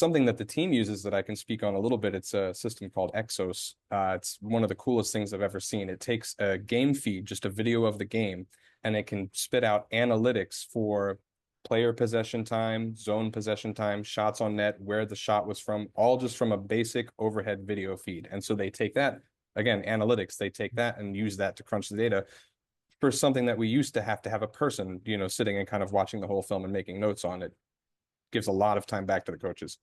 Something that the team uses that I can speak on a little bit, it's a system called Exos. It's one of the coolest things I've ever seen. It takes a game feed, just a video of the game, and it can spit out analytics for player possession time, zone possession time, shots on net, where the shot was from, all just from a basic overhead video feed. And so they take that, again, analytics, they take that and use that to crunch the data for something that we used to have a person, sitting and kind of watching the whole film and making notes on it. Gives a lot of time back to the coaches.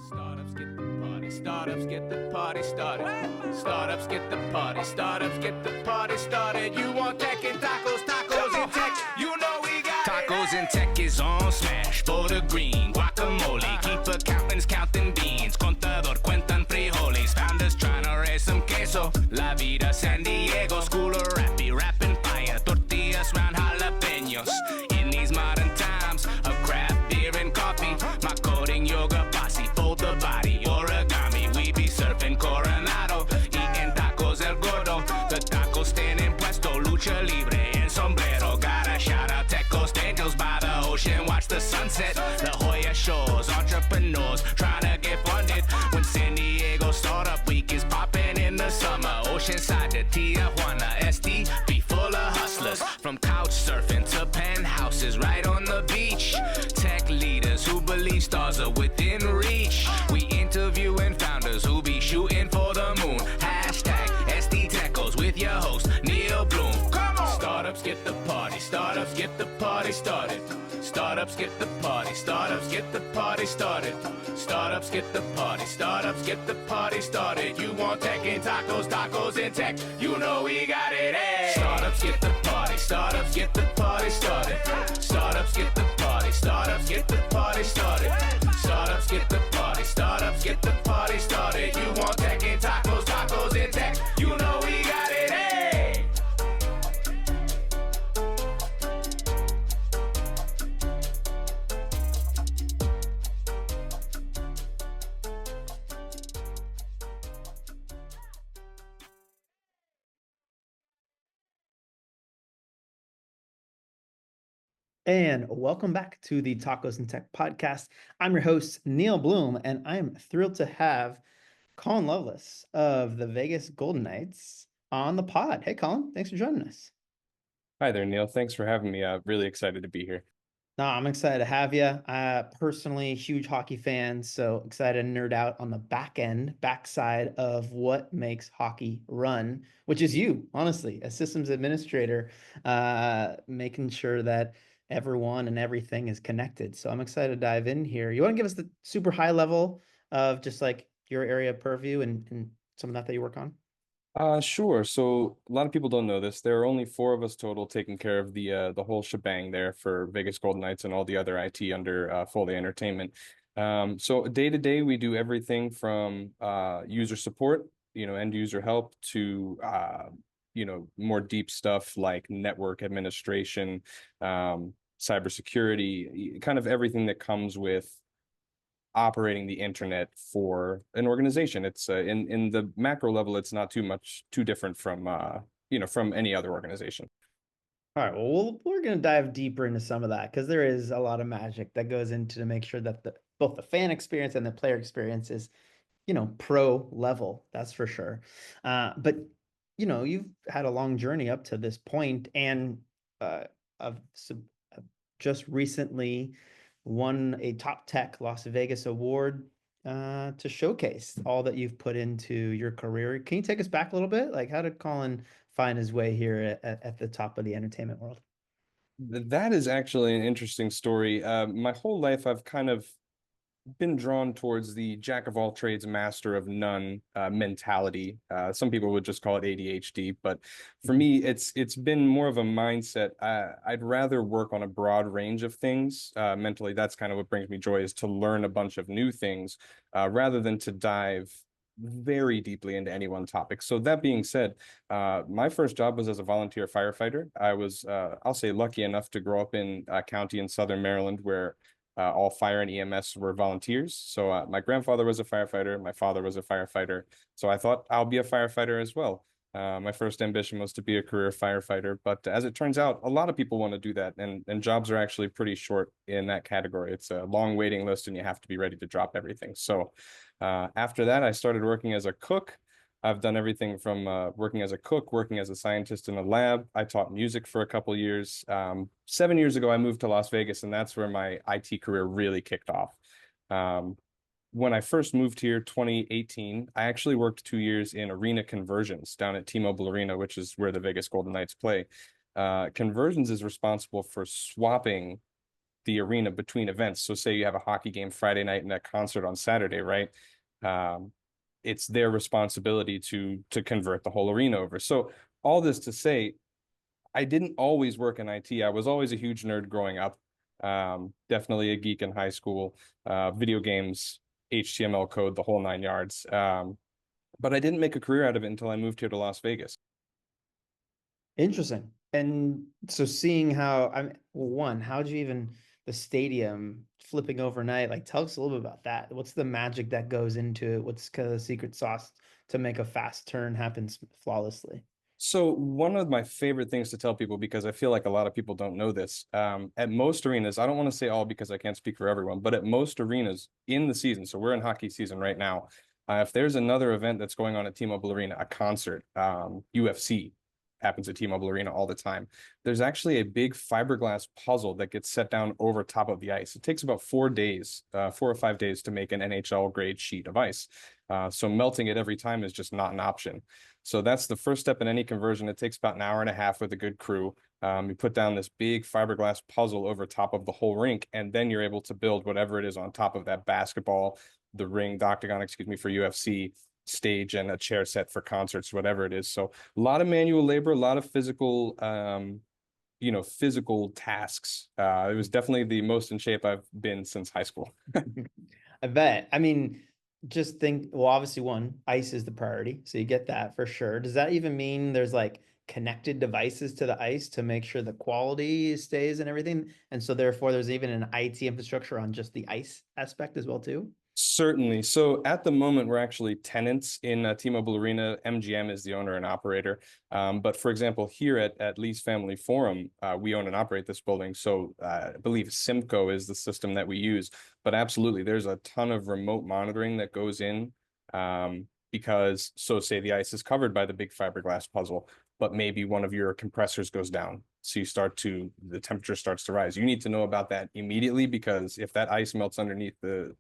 Startups get the party, startups get the party started. Startups get the party, startups get the party started. You want tech and tacos, tacos and tech, you know we got tacos and tech is on smash for the green guacamole. Keep accountants counting beans, contador cuentan frijoles. Founders trying to raise some queso. La vida San Diego, school of rappy, rapping fire, tortillas round jalapenos. In these modern times of craft beer and coffee, my coding yoga posse, fold the body, origami. We be surfing Coronado, eating tacos el gordo. The tacos stand in puesto, lucha libre and sombrero. Gotta shout out Tecos, Daniels by the ocean, watch the sunset. La Jolla shores, entrepreneurs trying to get funded. When San Diego Startup Week is popping in the summer, Oceanside to Tijuana, ST be full of hustlers. From couch surfing to penthouses right on the beach. Tech leaders who believe stars are within reach. We interviewing founders who be shooting for the moon. Hashtag SD Techos with your host, Neal Bloom. Come on! Startups get the party, startups get the party started. Startups get the party, startups get the party started. Startups get the party, startups get the party started. You want tech and tacos, tacos and tech, you know we got it, hey! Startups get the party, startups get the party started. Startups get the party, startups get the party started. Startups get the party, startups get the party started. You want tech and tacos, tacos and tech, you know we got it, hey! And welcome back to the Tacos and Tech podcast. I'm your host, Neal Bloom, and I'm thrilled to have Colin Loveless of the Vegas Golden Knights on the pod. Hey, Colin, thanks for joining us. Hi there, Neil. Thanks for having me. Really excited to be here. No, I'm excited to have you. Personally, huge hockey fan, so excited to nerd out on the backside of what makes hockey run, which is you, honestly, as systems administrator, making sure that everyone and everything is connected. So I'm excited to dive in here. You want to give us the super high level of just like your area of purview and some of that you work on? Sure. So a lot of people don't know this. There are only four of us total taking care of the whole shebang there for Vegas Golden Knights and all the other IT under Foley Entertainment. So day to day, we do everything from user support, end user help to more deep stuff like network administration, cybersecurity, kind of everything that comes with operating the internet for an organization. It's in the macro level, it's not too different from from any other organization. All right, well, we're going to dive deeper into some of that because there is a lot of magic that goes into to make sure that both the fan experience and the player experience is, pro level. That's for sure. But you've had a long journey up to this point, and of just recently won a Top Tech Las Vegas award to showcase all that you've put into your career. Can you take us back a little bit? Like, how did Colin find his way here at the top of the entertainment world? That is actually an interesting story. My whole life, I've kind of been drawn towards the jack of all trades, master of none mentality. Some people would just call it ADHD, but for me, it's been more of a mindset. I'd rather work on a broad range of things mentally. That's kind of what brings me joy, is to learn a bunch of new things rather than to dive very deeply into any one topic. So that being said, my first job was as a volunteer firefighter. I was, I'll say, lucky enough to grow up in a county in Southern Maryland where all fire and EMS were volunteers. So my grandfather was a firefighter. My father was a firefighter. So I thought I'll be a firefighter as well. My first ambition was to be a career firefighter, but as it turns out, a lot of people want to do that, and jobs are actually pretty short in that category. It's a long waiting list, and you have to be ready to drop everything. So, after that, I started working as a cook. I've done everything from working as a cook, working as a scientist in a lab. I taught music for a couple years. 7 years ago, I moved to Las Vegas, and that's where my IT career really kicked off. Um, when I first moved here, 2018, I actually worked 2 years in arena conversions down at T-Mobile Arena, which is where the Vegas Golden Knights play. Conversions is responsible for swapping the arena between events. So say you have a hockey game Friday night and a concert on Saturday, right? Um, it's their responsibility to convert the whole arena over. So all this to say, I didn't always work in IT. I was always a huge nerd growing up. Definitely a geek in high school. Video games, HTML code, the whole nine yards. But I didn't make a career out of it until I moved here to Las Vegas. Interesting. And so seeing how well, one, how'd you even the stadium flipping overnight? Like tell us a little bit about that. What's the magic that goes into it? What's kind of the secret sauce to make a fast turn happen flawlessly? So one of my favorite things to tell people, because I feel like a lot of people don't know this, at most arenas, I don't want to say all because I can't speak for everyone, but at most arenas in the season, so we're in hockey season right now. If there's another event that's going on at T-Mobile Arena, a concert, UFC happens at T-Mobile Arena all the time. There's actually a big fiberglass puzzle that gets set down over top of the ice. It takes about 4 days, 4 or 5 days to make an NHL grade sheet of ice. So melting it every time is just not an option. So that's the first step in any conversion. It takes about an hour and a half with a good crew. You put down this big fiberglass puzzle over top of the whole rink, and then you're able to build whatever it is on top of that basketball, the ring, the octagon, excuse me, for UFC, stage, and a chair set for concerts, whatever it is. So a lot of manual labor, a lot of physical, physical tasks. It was definitely the most in shape I've been since high school. I bet. I mean, just think, well, obviously one, ice is the priority. So you get that for sure. Does that even mean there's like connected devices to the ice to make sure the quality stays and everything? And so therefore there's even an IT infrastructure on just the ice aspect as well too? Certainly. So at the moment, we're actually tenants in T-Mobile Arena. MGM is the owner and operator. But for example, here at Lee's Family Forum, we own and operate this building. So I believe Simco is the system that we use. But absolutely, there's a ton of remote monitoring that goes in because, so say the ice is covered by the big fiberglass puzzle, but maybe one of your compressors goes down. So the temperature starts to rise. You need to know about that immediately because if that ice melts underneath the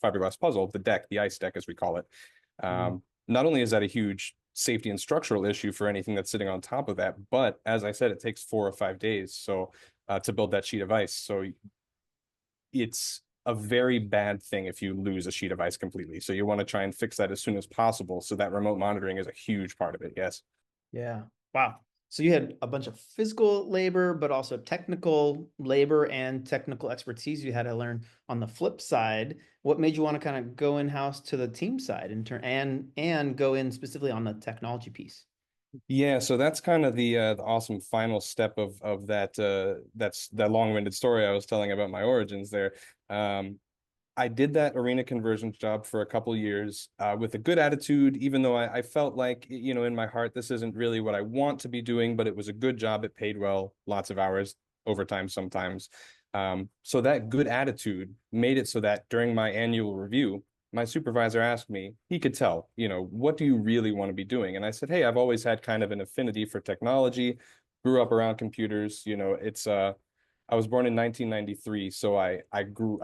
fiberglass puzzle, the deck, the ice deck as we call it. Mm. Not only is that a huge safety and structural issue for anything that's sitting on top of that, but as I said, it takes 4 or 5 days to build that sheet of ice. So it's a very bad thing if you lose a sheet of ice completely. So you want to try and fix that as soon as possible. So that remote monitoring is a huge part of it. Yes. Yeah. Wow. So you had a bunch of physical labor, but also technical labor and technical expertise you had to learn. On the flip side, what made you want to kind of go in-house to the team side in turn and go in specifically on the technology piece? Yeah, so that's kind of the awesome final step of that's that long-winded story I was telling about my origins there. Um, I did that arena conversions job for a couple years with a good attitude, even though I felt like, in my heart, this isn't really what I want to be doing, but it was a good job. It paid well, lots of hours, overtime sometimes. So that good attitude made it so that during my annual review, my supervisor asked me, he could tell, what do you really want to be doing? And I said, hey, I've always had kind of an affinity for technology, grew up around computers, I was born in 1993, so I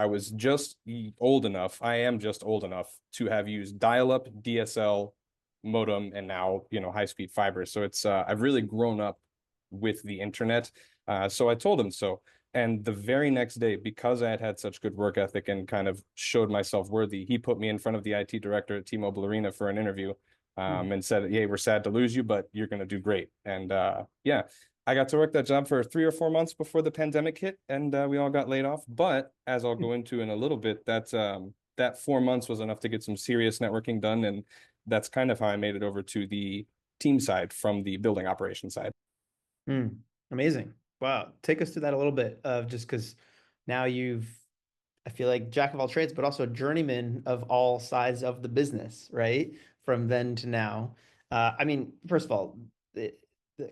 was just old enough. I am just old enough to have used dial-up, DSL, modem, and now, high-speed fiber. So I've really grown up with the internet. So I told him so. And the very next day, because I had had such good work ethic and kind of showed myself worthy, he put me in front of the IT director at T-Mobile Arena for an interview, Hmm. and said, "Hey, we're sad to lose you, but you're going to do great." And yeah, I got to work that job for 3 or 4 months before the pandemic hit, and we all got laid off. But as I'll go into in a little bit, that 4 months was enough to get some serious networking done, and that's kind of how I made it over to the team side from the building operation side. Mm, amazing. Wow. Take us through that a little bit of just because now I feel like jack of all trades, but also a journeyman of all sides of the business, right? From then to now. I mean, first of all, the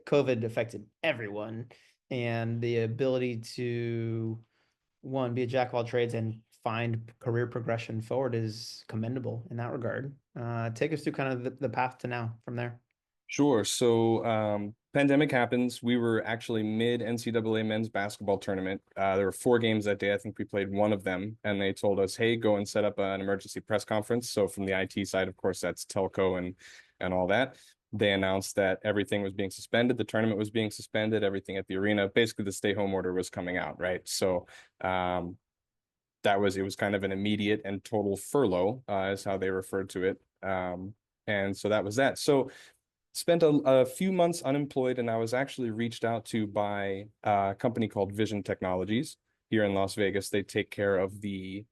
COVID affected everyone, and the ability to one be a jack of all trades and find career progression forward is commendable in that regard. Take us through kind of the path to now from there. Sure. So, pandemic happens. We were actually mid NCAA men's basketball tournament. There were 4 games that day. I think we played one of them, and they told us, "Hey, go and set up an emergency press conference." So, from the IT side, of course, that's telco and all that. They announced that everything was being suspended. The tournament was being suspended. Everything at the arena, basically, the stay home order was coming out, right? So, it was kind of an immediate and total furlough, is how they referred to it. And so that was that. So spent a few months unemployed, and I was actually reached out to by a company called Vision Technologies here in Las Vegas. They take care of the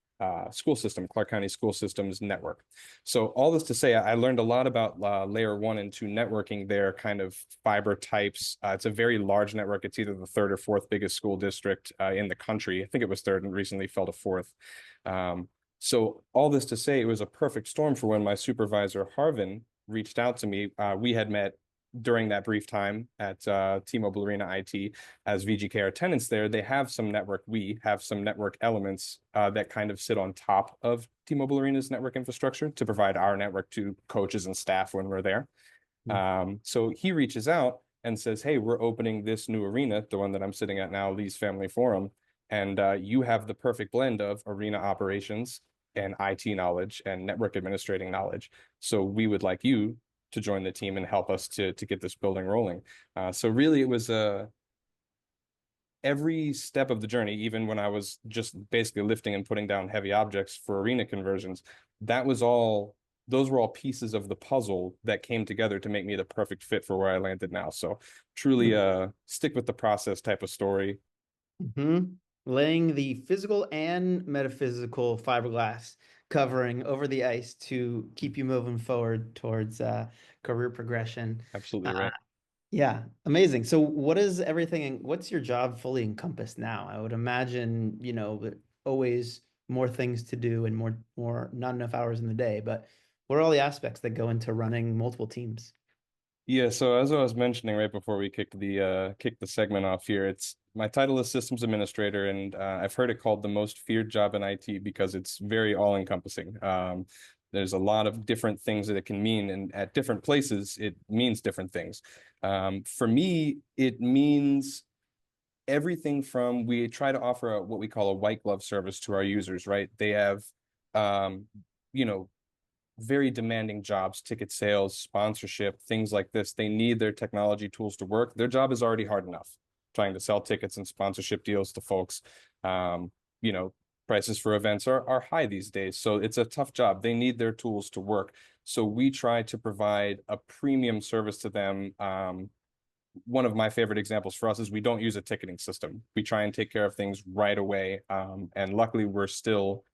school system, Clark County School Systems network. So all this to say, I learned a lot about layer 1 and 2 networking there, kind of fiber types. It's a very large network. It's either the third or fourth biggest school district in the country. I think it was third and recently fell to fourth. So all this to say, it was a perfect storm for when my supervisor, Harvin, reached out to me. We had met during that brief time at T-Mobile Arena IT as VGKR tenants there. We have some network elements that kind of sit on top of T-Mobile Arena's network infrastructure to provide our network to coaches and staff when we're there. So he reaches out and says, "Hey, we're opening this new arena, the one that I'm sitting at now, Lee's Family Forum, and you have the perfect blend of arena operations and IT knowledge and network administrating knowledge. So we would like you to join the team and help us to get this building rolling." So really, it was every step of the journey, even when I was just basically lifting and putting down heavy objects for arena conversions, those were all pieces of the puzzle that came together to make me the perfect fit for where I landed now. So truly stick with the process type of story. Mm-hmm. Laying the physical and metaphysical fiberglass covering over the ice to keep you moving forward towards career progression. Absolutely Uh, right. yeah, amazing. So what's your job fully encompassed now? I would imagine, always more things to do and more not enough hours in the day, but what are all the aspects that go into running multiple teams? Yeah, so as I was mentioning right before we kicked the segment off here, it's my title is systems administrator, and I've heard it called the most feared job in IT because it's very all-encompassing. There's a lot of different things that it can mean, and at different places, it means different things. For me, it means everything from we try to offer what we call a white glove service to our users, right? They have, um, you know, very demanding jobs, ticket sales, sponsorship, things like this. They need their technology tools to work. Their job is already hard enough trying to sell tickets and sponsorship deals to folks. Um, you know, prices for events are high these days. So it's a tough job. They need their tools to work. So we try to provide a premium service to them. One of my favorite examples for us is we don't use a ticketing system. We try and take care of things right away. And luckily, we're still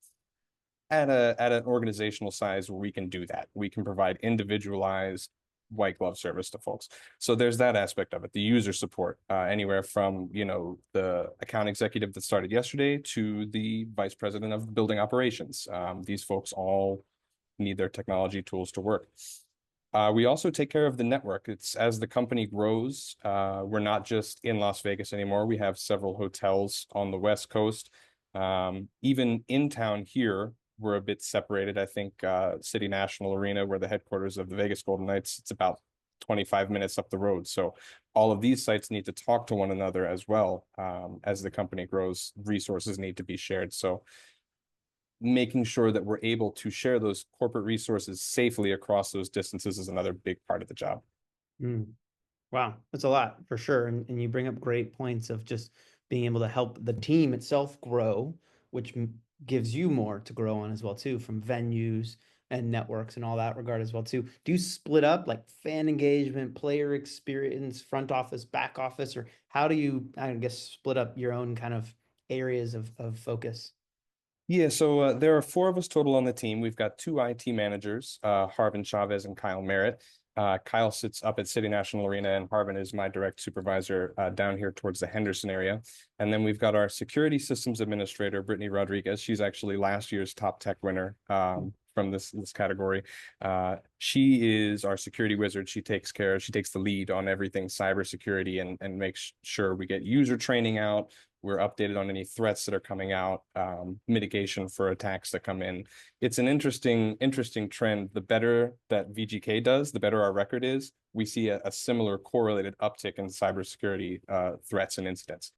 at an organizational size where we can do that. We can provide individualized white glove service to folks. So there's that aspect of it, the user support, anywhere from, the account executive that started yesterday to the vice president of building operations. These folks all need their technology tools to work. We also take care of the network. It's as the company grows, we're not just in Las Vegas anymore. We have several hotels on the West Coast. Even in town here, we're a bit separated. I think City National Arena, where the headquarters of the Vegas Golden Knights, it's about 25 minutes up the road. So all of these sites need to talk to one another as well. As the company grows, resources need to be shared. So making sure that we're able to share those corporate resources safely across those distances is another big part of the job. Mm. Wow, that's a lot for sure. And you bring up great points of just being able to help the team itself grow, which gives you more to grow on as well too, from venues and networks and all that regard as well too. Do you split up like fan engagement, player experience, front office, back office, or how do you, I guess, split up your own kind of areas of focus? Yeah, so there are 4 of us total on the team. We've got 2 IT managers, Harvin Chavez and Kyle Merritt. Kyle sits up at City National Arena, and Harvin is my direct supervisor down here towards the Henderson area. And then we've got our security systems administrator, Brittany Rodriguez. She's actually last year's top tech winner from this category. She is our security wizard. She takes the lead on everything cybersecurity and makes sure we get user training out. We're updated on any threats that are coming out, mitigation for attacks that come in. It's an interesting trend. The better that VGK does, the better our record is. We see a similar correlated uptick in cybersecurity threats and incidents.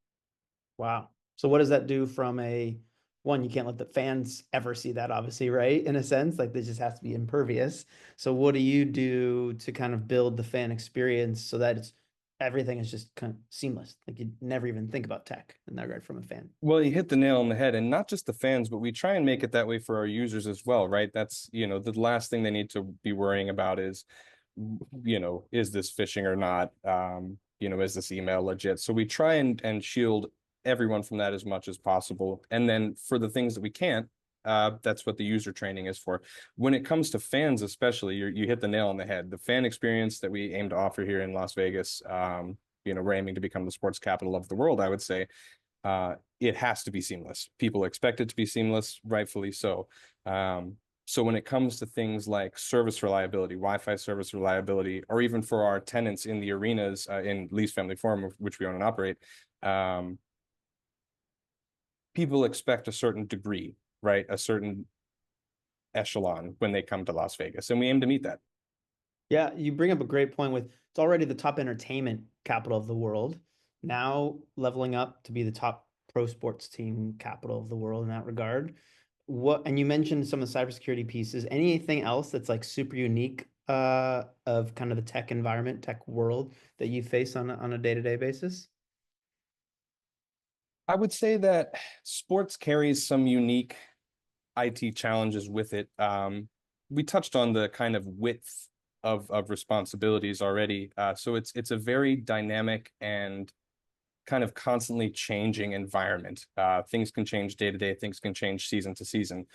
Wow. So what does that do from a one, you can't let the fans ever see that, obviously, right? In a sense, like this just has to be impervious. So what do you do to kind of build the fan experience so that it's everything is just kind of seamless? Like you never even think about tech in that regard from a fan. Well, you hit the nail on the head, and not just the fans, but we try and make it that way for our users as well, right? That's, the last thing they need to be worrying about is, is this phishing or not? Is this email legit? So we try and shield everyone from that as much as possible. And then for the things that we can't, that's what the user training is for. When it comes to fans, especially, you hit the nail on the head. The fan experience that we aim to offer here in Las Vegas, we're aiming to become the sports capital of the world, I would say. It has to be seamless. People expect it to be seamless, rightfully so. So when it comes to things like service reliability, Wi-Fi service reliability, or even for our tenants in the arenas in Lee's Family Forum, which we own and operate, people expect a certain degree, right? A certain echelon when they come to Las Vegas, and we aim to meet that. Yeah, you bring up a great point with it's already the top entertainment capital of the world. Now leveling up to be the top pro sports team capital of the world in that regard. And you mentioned some of the cybersecurity pieces. Anything else that's like super unique of kind of the tech environment, tech world that you face on a day-to-day basis? I would say that sports carries some unique IT challenges with it. We touched on the kind of width of responsibilities already. So it's a very dynamic and kind of constantly changing environment. Things can change day to day. Things can change season to season.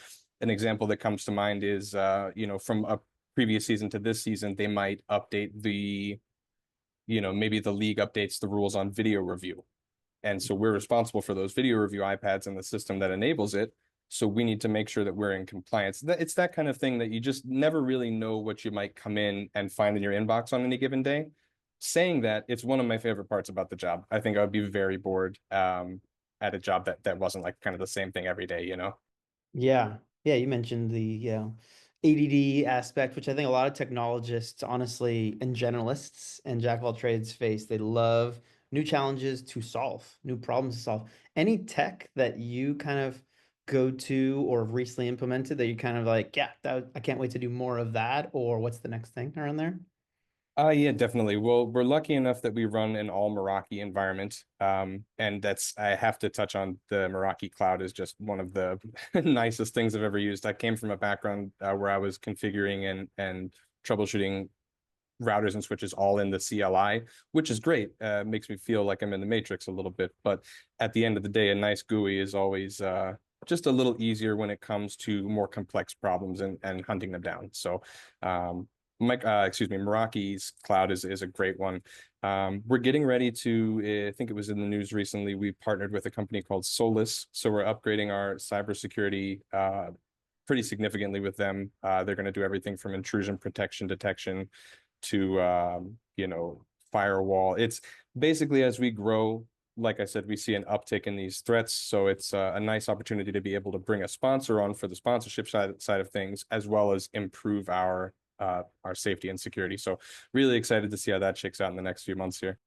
An example that comes to mind is, from a previous season to this season, they might update maybe the league updates the rules on video review. And so we're responsible for those video review iPads and the system that enables it. So we need to make sure that we're in compliance. It's that kind of thing that you just never really know what you might come in and find in your inbox on any given day. Saying that, it's one of my favorite parts about the job. I think I would be very bored at a job that wasn't like kind of the same thing every day, Yeah. Yeah, you mentioned the, ADD aspect, which I think a lot of technologists, honestly, and generalists and jack of all trades face. They love new challenges to solve, new problems to solve. Any tech that you kind of go to or have recently implemented that you kind of like, yeah, I can't wait to do more of that, or what's the next thing around there? Yeah, definitely. Well, we're lucky enough that we run an all Meraki environment. And I have to touch on the Meraki cloud is just one of the nicest things I've ever used. I came from a background where I was configuring and troubleshooting routers and switches all in the CLI, which is great. Makes me feel like I'm in the Matrix a little bit. But at the end of the day, a nice GUI is always just a little easier when it comes to more complex problems and hunting them down. So Meraki's cloud is a great one. We're getting ready to, I think it was in the news recently, we partnered with a company called Solus. So we're upgrading our cybersecurity pretty significantly with them. They're going to do everything from intrusion protection detection to, firewall. It's basically, as we grow, like I said, we see an uptick in these threats. So it's a nice opportunity to be able to bring a sponsor on for the sponsorship side of things, as well as improve our safety and security. So really excited to see how that shakes out in the next few months here.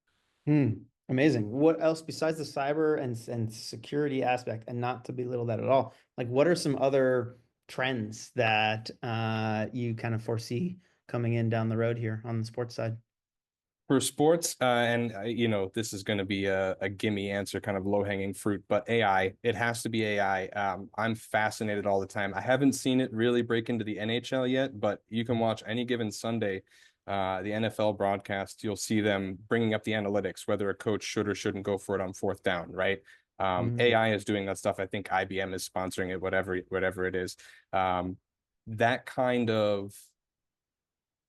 Amazing. What else besides the cyber and security aspect, and not to belittle that at all, like what are some other trends that you kind of foresee coming in down the road here on the sports side? For sports, and this is going to be a gimme answer, kind of low hanging fruit, but AI, it has to be AI. I'm fascinated all the time. I haven't seen it really break into the NHL yet, but you can watch any given Sunday, the NFL broadcast, you'll see them bringing up the analytics, whether a coach should or shouldn't go for it on fourth down, right? AI is doing that stuff. I think IBM is sponsoring it, whatever it is. That kind of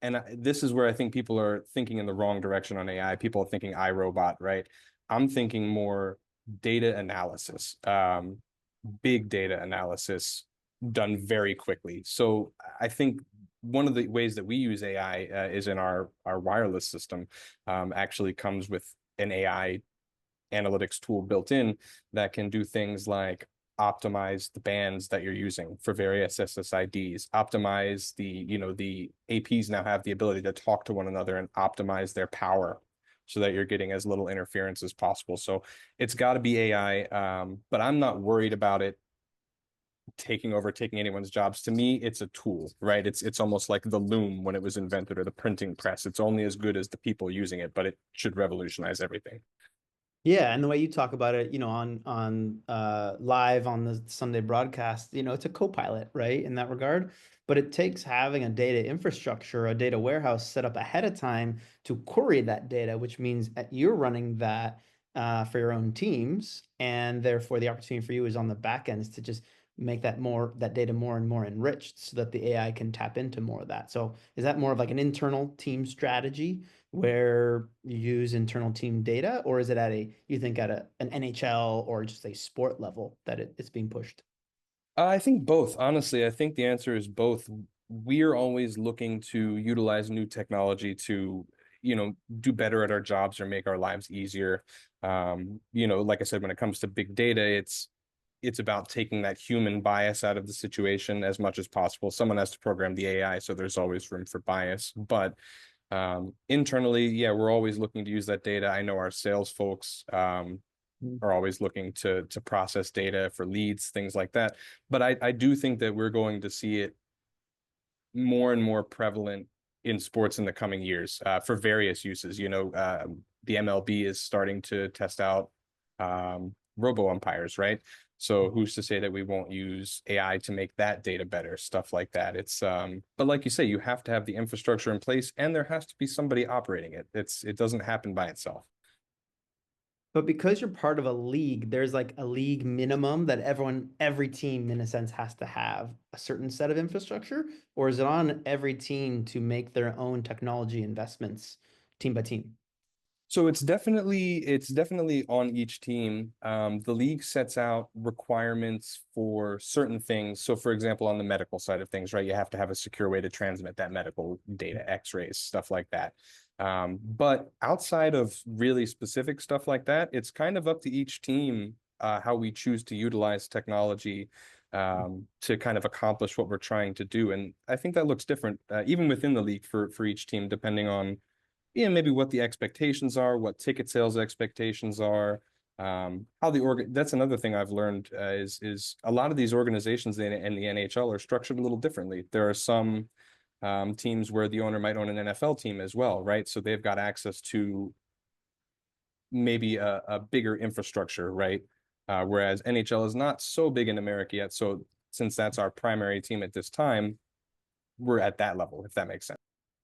and this is where I think people are thinking in the wrong direction on AI. People are thinking iRobot, right? I'm thinking more data analysis, big data analysis, done very quickly. So I think one of the ways that we use AI is in our wireless system. Actually comes with an AI analytics tool built in that can do things like optimize the bands that you're using for various SSIDs, optimize the APs now have the ability to talk to one another and optimize their power so that you're getting as little interference as possible. So it's got to be AI, but I'm not worried about it taking anyone's jobs. To me, it's a tool, right? It's almost like the loom when it was invented, or the printing press. It's only as good as the people using it, but it should revolutionize everything. Yeah, and the way you talk about it, on live on the Sunday broadcast, it's a co-pilot, right, in that regard. But it takes having a data infrastructure, a data warehouse set up ahead of time to query that data, which means that you're running that for your own teams, and therefore the opportunity for you is on the back end is to just make that data more and more enriched so that the AI can tap into more of that. So is that more of like an internal team strategy where you use internal team data, or is it you think at an NHL or just a sport level that it's being pushed? I think both. Honestly, I think the answer is both. We're always looking to utilize new technology to, do better at our jobs or make our lives easier. Like I said, when it comes to big data, it's about taking that human bias out of the situation as much as possible. Someone has to program the AI, so there's always room for bias. But internally, yeah, we're always looking to use that data. I know our sales folks are always looking to process data for leads, things like that. But I do think that we're going to see it more and more prevalent in sports in the coming years for various uses. The MLB is starting to test out robo umpires, right? So who's to say that we won't use AI to make that data better, stuff like that. But like you say, you have to have the infrastructure in place, and there has to be somebody operating it. It doesn't happen by itself. But because you're part of a league, there's like a league minimum that every team in a sense has to have a certain set of infrastructure, or is it on every team to make their own technology investments team by team? So it's definitely on each team. The league sets out requirements for certain things. So, for example, on the medical side of things, right, you have to have a secure way to transmit that medical data, X-rays, stuff like that. But outside of really specific stuff like that, it's kind of up to each team how we choose to utilize technology to kind of accomplish what we're trying to do. And I think that looks different, even within the league for each team, depending on maybe what the expectations are, what ticket sales expectations are, how that's another thing I've learned is a lot of these organizations in the NHL are structured a little differently. There are some teams where the owner might own an NFL team as well, right? So they've got access to maybe a bigger infrastructure, right? Whereas NHL is not so big in America yet. So since that's our primary team at this time, we're at that level, if that makes sense.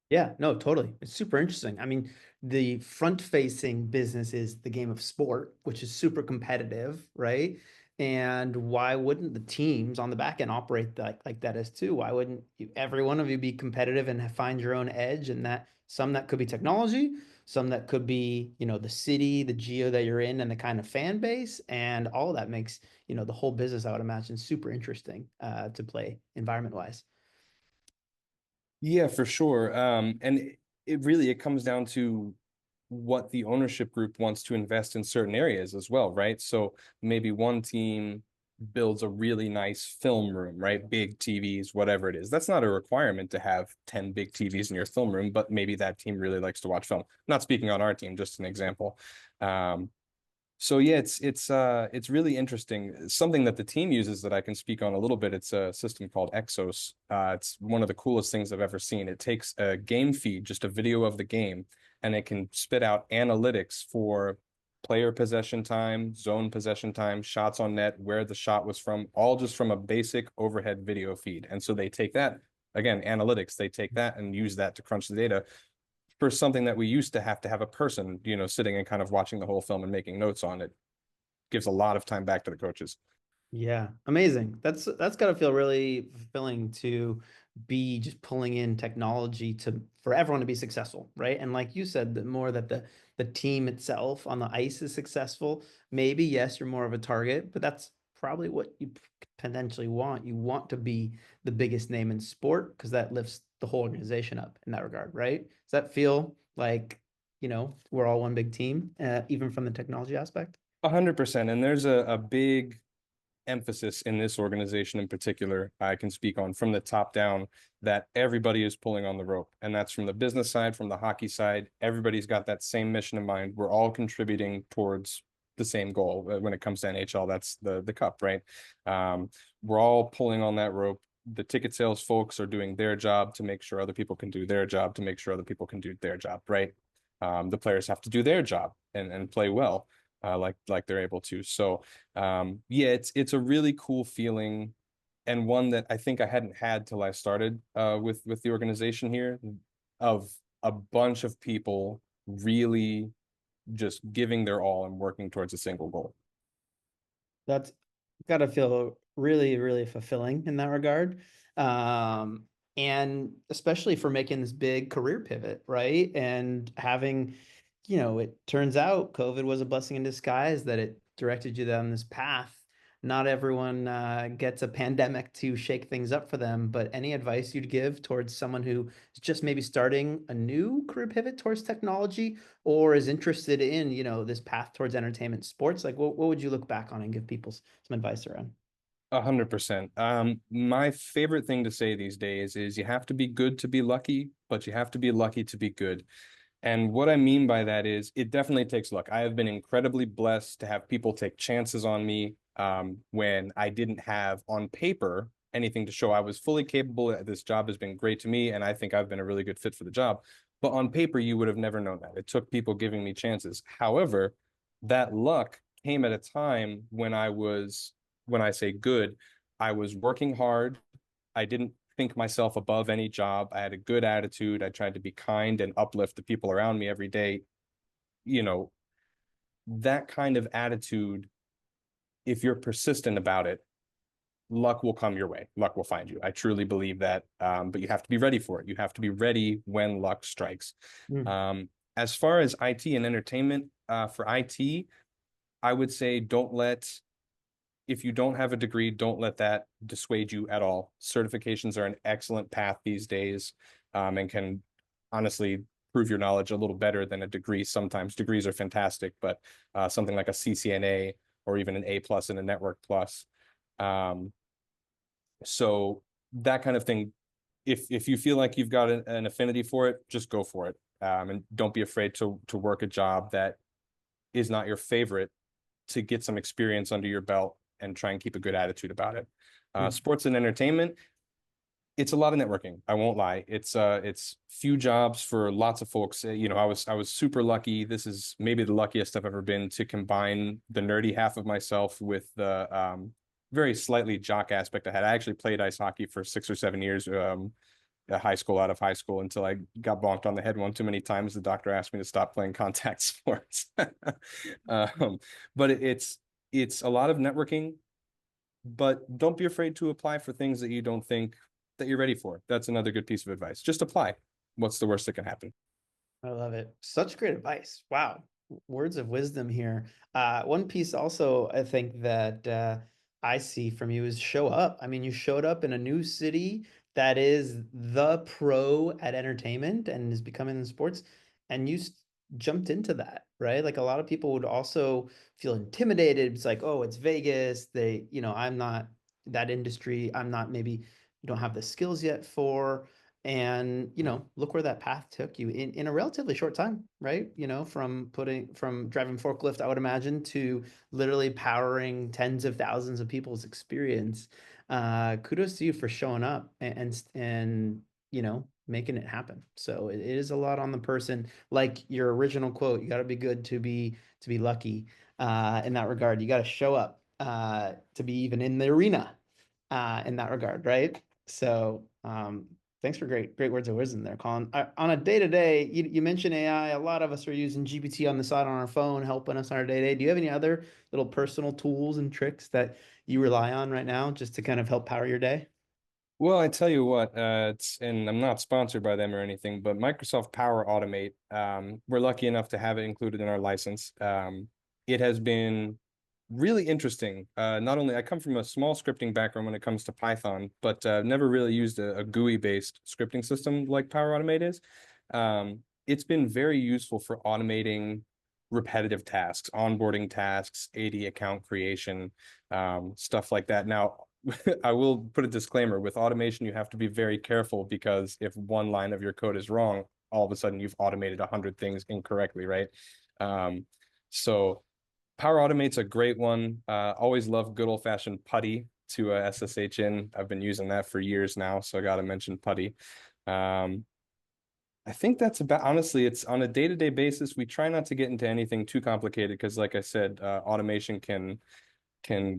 Yeah, no, totally. It's super interesting. I mean, the front-facing business is the game of sport, which is super competitive, right? And why wouldn't the teams on the back end operate like that as too? Why wouldn't every one of you be competitive and find your own edge? And that some that could be technology, some that could be, the city, the geo that you're in, and the kind of fan base, and all of that makes, the whole business, I would imagine, super interesting to play environment-wise. Yeah, for sure. And it really it comes down to what the ownership group wants to invest in certain areas as well, right? So maybe one team builds a really nice film room, right? Big TVs, whatever it is. That's not a requirement to have 10 big TVs in your film room, but maybe that team really likes to watch film. Not speaking on our team, just an example. Um, so yeah, it's really interesting. Something that the team uses that I can speak on a little bit. It's a system called Exos. It's one of the coolest things I've ever seen. It takes a game feed, just a video of the game, and it can spit out analytics for player possession time, zone possession time, shots on net, where the shot was from, all just from a basic overhead video feed. And so they take that, again, analytics, they take that and use that to crunch the data for something that we used to have a person, sitting and kind of watching the whole film and making notes on it. Gives a lot of time back to the coaches. Yeah, amazing. That's got to feel really fulfilling to be just pulling in technology to for everyone to be successful, right? And like you said, the more that the team itself on the ice is successful, maybe yes, you're more of a target, but that's probably what you potentially want. You want to be the biggest name in sport because that lifts the whole organization up in that regard, right? Does that feel like, we're all one big team, even from the technology aspect? 100%. And there's a big emphasis in this organization in particular, I can speak on from the top down, that everybody is pulling on the rope. And that's from the business side, from the hockey side. Everybody's got that same mission in mind. We're all contributing towards the same goal. When it comes to NHL, that's the cup, right? Um, we're all pulling on that rope. The ticket sales folks are doing their job to make sure other people can do their job, to make sure other people can do their job, right? The players have to do their job and play well, like they're able to. So yeah, it's a really cool feeling, and one that I think I hadn't had till I started with the organization here, of a bunch of people really just giving their all and working towards a single goal. That's gotta feel really, really fulfilling in that regard. Um, and especially for making this big career pivot, right? And having, it turns out COVID was a blessing in disguise that it directed you down this path. Not everyone gets a pandemic to shake things up for them, but any advice you'd give towards someone who is just maybe starting a new career pivot towards technology or is interested in, this path towards entertainment sports, like what would you look back on and give people some advice around? 100%. My favorite thing to say these days is you have to be good to be lucky, but you have to be lucky to be good. And what I mean by that is it definitely takes luck. I have been incredibly blessed to have people take chances on me when I didn't have on paper anything to show I was fully capable. This job has been great to me, and I think I've been a really good fit for the job. But on paper, you would have never known that. It took people giving me chances. However, that luck came at a time when when I say good, I was working hard. I didn't think myself above any job. I had a good attitude. I tried to be kind and uplift the people around me every day. You know, that kind of attitude, if you're persistent about it, luck will come your way. Luck will find you. I truly believe that. But you have to be ready for it. You have to be ready when luck strikes. Mm. As far as IT and entertainment, for IT, I would say if you don't have a degree, don't let that dissuade you at all. Certifications are an excellent path these days, and can honestly prove your knowledge a little better than a degree. Sometimes degrees are fantastic, but something like a CCNA or even an A+ and a Network Plus. Um, so that kind of thing, if you feel like you've got an affinity for it, just go for it. And don't be afraid to work a job that is not your favorite, to get some experience under your belt and try and keep a good attitude about it. Mm. Sports and entertainment, it's a lot of networking. I won't lie. It's few jobs for lots of folks. I was super lucky. This is maybe the luckiest I've ever been to combine the nerdy half of myself with the very slightly jock aspect I had. I actually played ice hockey for 6 or 7 years, out of high school, until I got bonked on the head one too many times. The doctor asked me to stop playing contact sports. um, but it's a lot of networking, but don't be afraid to apply for things that you don't think that you're ready for. That's another good piece of advice. Just apply. What's the worst that can happen? I love it. Such great advice. Wow. Words of wisdom here. One piece also I think that I see from you is show up. I mean, you showed up in a new city that is the pro at entertainment and is becoming in sports, and you jumped into that, right? Like a lot of people would also feel intimidated. It's like, oh, it's Vegas. I'm not that industry. I'm not maybe don't have the skills yet for. And, look where that path took you in a relatively short time, right? From driving forklift, I would imagine, to literally powering tens of thousands of people's experience. Kudos to you for showing up and making it happen. So it is a lot on the person. Like your original quote, you got to be good to be lucky. In that regard, you got to show up to be even in the arena. In that regard, right? So, thanks for great words of wisdom there, Colin. On a day to day, you mentioned AI. A lot of us are using GPT on the side on our phone, helping us on our day to day. Do you have any other little personal tools and tricks that you rely on right now just to kind of help power your day? Well, I tell you what, and I'm not sponsored by them or anything, but Microsoft Power Automate, we're lucky enough to have it included in our license. It has been really interesting. Not only I come from a small scripting background when it comes to Python, but never really used a GUI-based scripting system like Power Automate is. It's been very useful for automating repetitive tasks, onboarding tasks, AD account creation, stuff like that. Now, I will put a disclaimer with automation, you have to be very careful because if one line of your code is wrong, all of a sudden you've automated 100 things incorrectly, right? So Power Automate's a great one. Always love good old fashioned putty to SSH in. I've been using that for years now, so I got to mention putty. I think that's about, honestly, it's on a day-to-day basis. We try not to get into anything too complicated because, like I said, automation can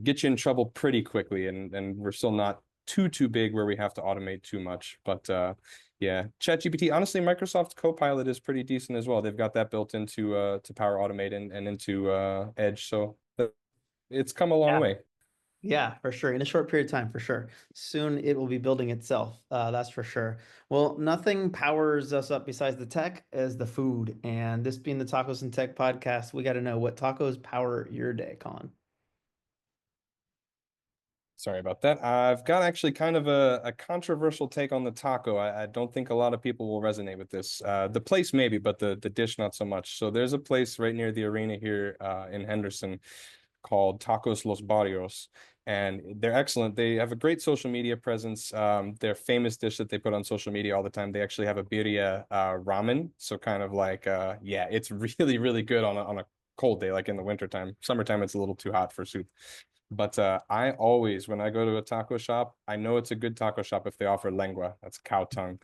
get you in trouble pretty quickly, and we're still not too big where we have to automate too much. But yeah, ChatGPT, honestly, Microsoft Copilot is pretty decent as well. They've got that built into to Power Automate and into Edge, so it's come a long way. Yeah, for sure. In a short period of time, for sure. Soon it will be building itself. That's for sure. Well, nothing powers us up besides the tech as the food. And this being the Tacos and Tech podcast, we got to know what tacos power your day, Colin. Sorry about that. I've got actually kind of a controversial take on the taco. I don't think a lot of people will resonate with this. The place maybe, but the dish not so much. So there's a place right near the arena here in Henderson called Tacos Los Barrios, and they're excellent. They have a great social media presence. Their famous dish that they put on social media all the time, they actually have a birria ramen. So kind of like, yeah, it's really good on a cold day, like in the wintertime. Summertime, it's a little too hot for soup. But I always, when I go to a taco shop, I know it's a good taco shop if they offer lengua. That's cow tongue.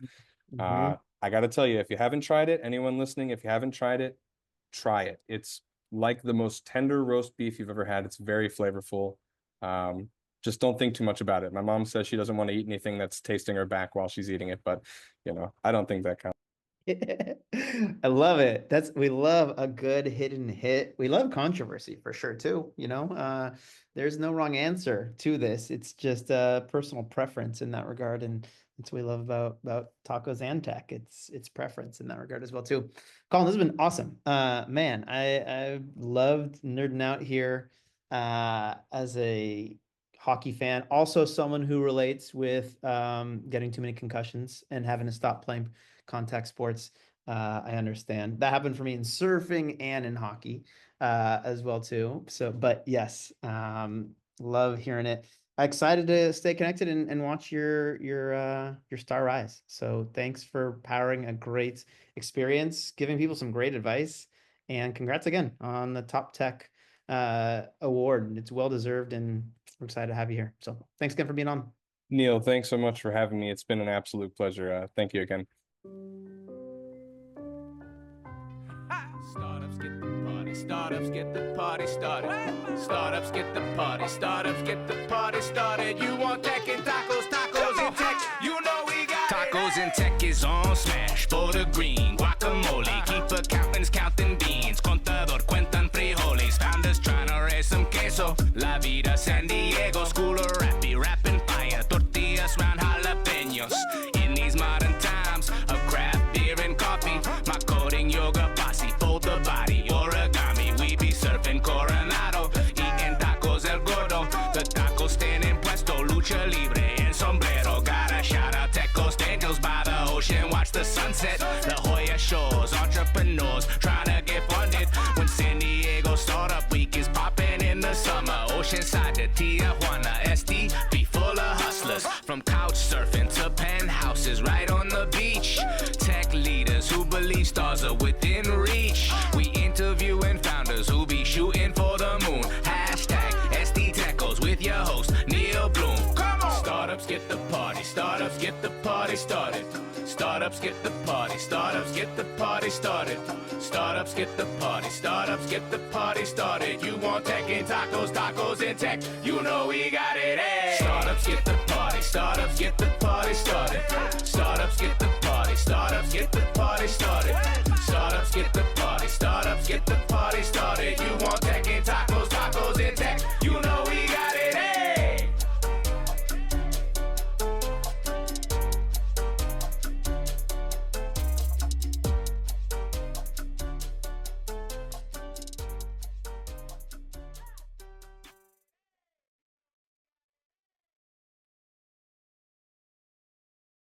I got to tell you, if you haven't tried it, anyone listening, if you haven't tried it, try it. It's like the most tender roast beef you've ever had. It's very flavorful. Just don't think too much about it. My mom says she doesn't want to eat anything that's tasting her back while she's eating it, but I don't think that counts. I love it. We love a good hidden hit. We love controversy for sure too. There's no wrong answer to this. It's just a personal preference in that regard, and that's what we love about tacos and tech. It's preference in that regard as well too. Colin, this has been awesome. Man, I loved nerding out here as a hockey fan, also someone who relates with getting too many concussions and having to stop playing contact sports. I understand that happened for me in surfing and in hockey as well too. So, but yes, love hearing it. Excited to stay connected and watch your star rise. So thanks for powering a great experience, giving people some great advice, and congrats again on the Top Tech award. It's well deserved, and we're excited to have you here. So thanks again for being on. Neal, thanks so much for having me. It's been an absolute pleasure. Thank you again. Startups get the party, startups get the party started. Startups get the party, startups get the party started. You want tech and tacos, tacos and tech. You know we got tacos and tech is on smash. For the green, guacamole. Keep accountants counting beans. Contador cuentan frijoles. Founders trying to raise some queso. La vida San Diego, school of rappy, rapping fire. Tortillas round jalapenos. In these modern times of craft beer and coffee, my coding yoga posse, fold the body, origami. We be surfing Coronado, eating tacos el gordo. The taco stand in puesto, lucha libre and sombrero. Gotta shout out Tecos Angels by the ocean, watch the sunset. La Jolla shores, entrepreneurs trying to get funded. When San Diego Startup Week is popping in the summer, Oceanside to Tijuana, SD be full of hustlers. From couch surfing to penthouses right on the beach. Tech leaders who believe stars are within reach. We interviewing founders who be shooting for the moon. Hashtag SD Techos with your host, Neal Bloom. Come on! Startups get the party, startups get the party started. Startups get the party, startups get the party started. Startups get the party, startups get the party started. You want tech and tacos, tacos and tech. You know we got it, hey! Startups get the party, startups get the party started. Startups get the party, startups get the party started. Startups get the party, startups get the party started.